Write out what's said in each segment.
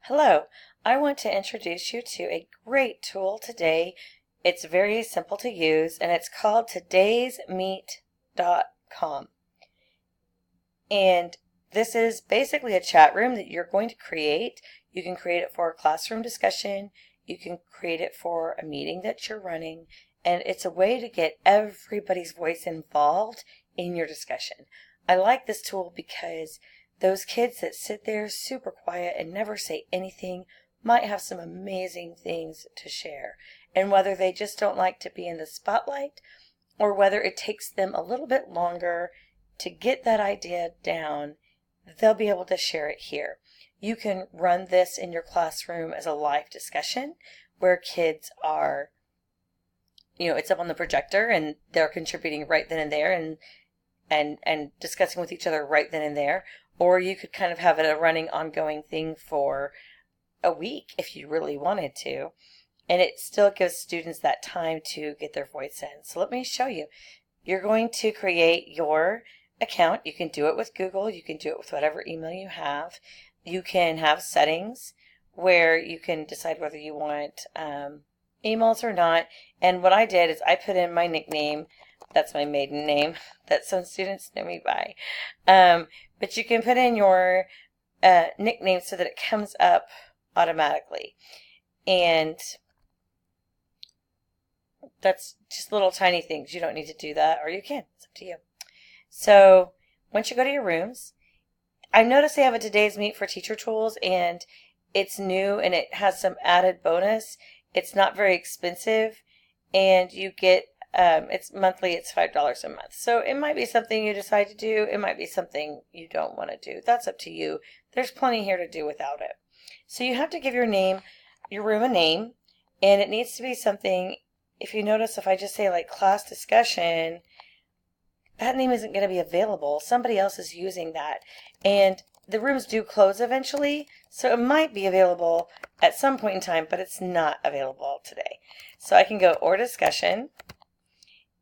Hello, I want to introduce you to a great tool today. It's very simple to use and it's called Todaysmeet.com. And this is basically a chat room that you're going to create. You can create it for a classroom discussion. You can create it for a meeting that you're running. And it's a way to get everybody's voice involved in your discussion. I like this tool because those kids that sit there super quiet and never say anything might have some amazing things to share. And whether they just don't like to be in the spotlight or whether it takes them a little bit longer to get that idea down, they'll be able to share it here. You can run this in your classroom as a live discussion where kids are, it's up on the projector and they're contributing right then and there and discussing with each other right then and there. Or you could kind of have it a running ongoing thing for a week if you really wanted to. And it still gives students that time to get their voice in. So let me show you. You're going to create your account. You can do it with Google. You can do it with whatever email you have. You can have settings where you can decide whether you want emails or not. And what I did is I put in my nickname. That's my maiden name that some students know me by. But you can put in your nickname so that it comes up automatically. And that's just little tiny things. You don't need to do that, or you can. It's up to you. So once you go to your rooms, I noticed they have a Today's Meet for Teacher Tools, and it's new and it has some added bonus. It's not very expensive, and you get it's monthly. It's $5 a month. So it might be something you decide to do. It might be something you don't want to do. That's up to you. There's plenty here to do without it. So you have to give your room a name, and it needs to be something. If you notice, if I just say like class discussion, that name isn't going to be available. Somebody else is using that. And the rooms do close eventually, so it might be available at some point in time, but it's not available today. So I can go or discussion,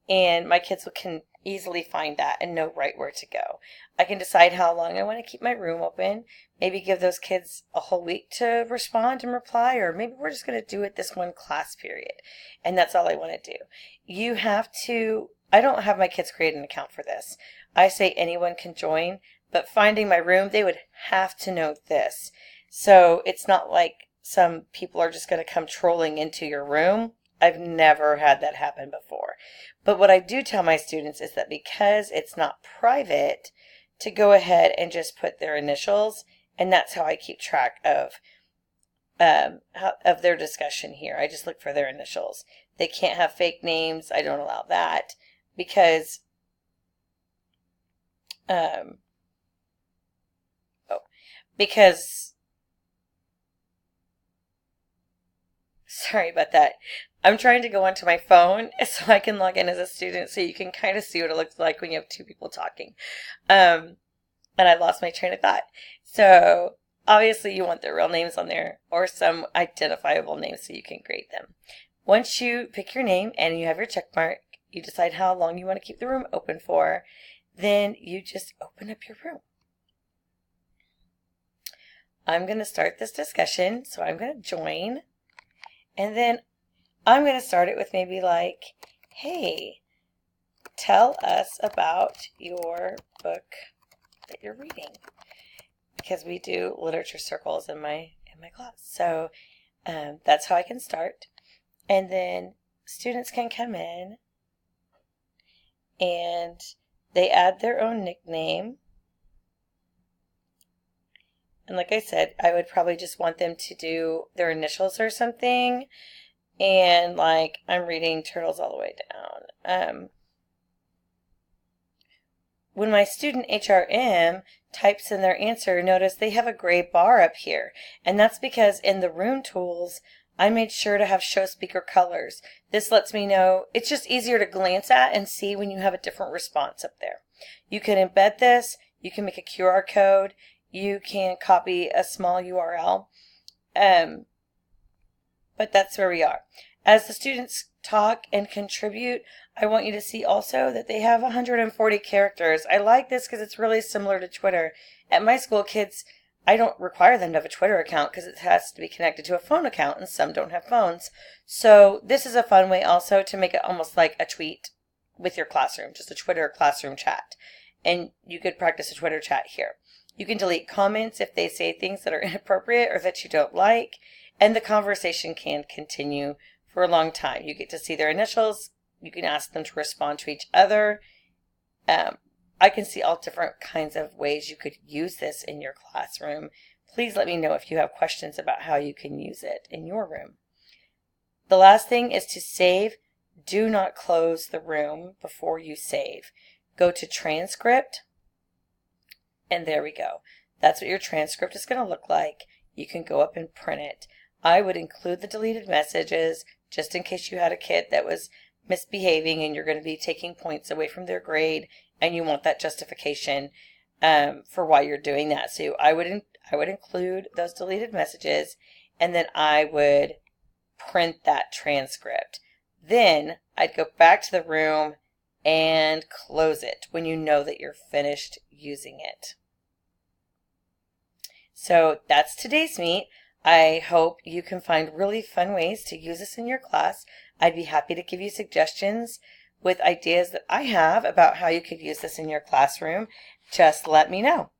and my kids can easily find that and know right where to go. I can decide how long I want to keep my room open, maybe give those kids a whole week to respond and reply, or maybe we're just going to do it this one class period, and that's all I want to do. You have to, I don't have my kids create an account for this. I say anyone can join, but finding my room, they would have to know this. So it's not like some people are just going to come trolling into your room. I've never had that happen before. But what I do tell my students is that because it's not private, to go ahead and just put their initials, and that's how I keep track of their discussion here. I just look for their initials. They can't have fake names. I don't allow that because sorry about that. I'm trying to go onto my phone so I can log in as a student so you can kind of see what it looks like when you have two people talking. And I lost my train of thought. So obviously you want their real names on there or some identifiable names so you can grade them. Once you pick your name and you have your check mark, you decide how long you want to keep the room open for, then you just open up your room. I'm going to start this discussion, so I'm going to join. And then I'm going to start it with maybe like, hey, tell us about your book that you're reading. Because we do literature circles in my class. So that's how I can start. And then students can come in and they add their own nickname. And like I said, I would probably just want them to do their initials or something. And like, I'm reading Turtles All the Way Down. When my student HRM types in their answer, notice they have a gray bar up here. And that's because in the room tools, I made sure to have show speaker colors. This lets me know, it's just easier to glance at and see when you have a different response up there. You can embed this, you can make a QR code, you can copy a small URL, but that's where we are. As the students talk and contribute, I want you to see also that they have 140 characters. I like this because it's really similar to Twitter. At my school, kids I don't require them to have a Twitter account because it has to be connected to a phone account, and some don't have phones. So this is a fun way also to make it almost like a tweet with your classroom, just a Twitter classroom chat. And you could practice a Twitter chat here. You can delete comments if they say things that are inappropriate or that you don't like, and the conversation can continue for a long time. You get to see their initials. You can ask them to respond to each other. I can see all different kinds of ways you could use this in your classroom. Please let me know if you have questions about how you can use it in your room. The last thing is to save. Do not close the room before you save. Go to transcript, and there we go. That's what your transcript is going to look like. You can go up and print it. I would include the deleted messages just in case you had a kid that was misbehaving and you're going to be taking points away from their grade and you want that justification for why you're doing that. So I would include those deleted messages, and then I would print that transcript. Then I'd go back to the room and close it when you know that you're finished using it. So that's today's meet. I hope you can find really fun ways to use this in your class. I'd be happy to give you suggestions with ideas that I have about how you could use this in your classroom. Just let me know.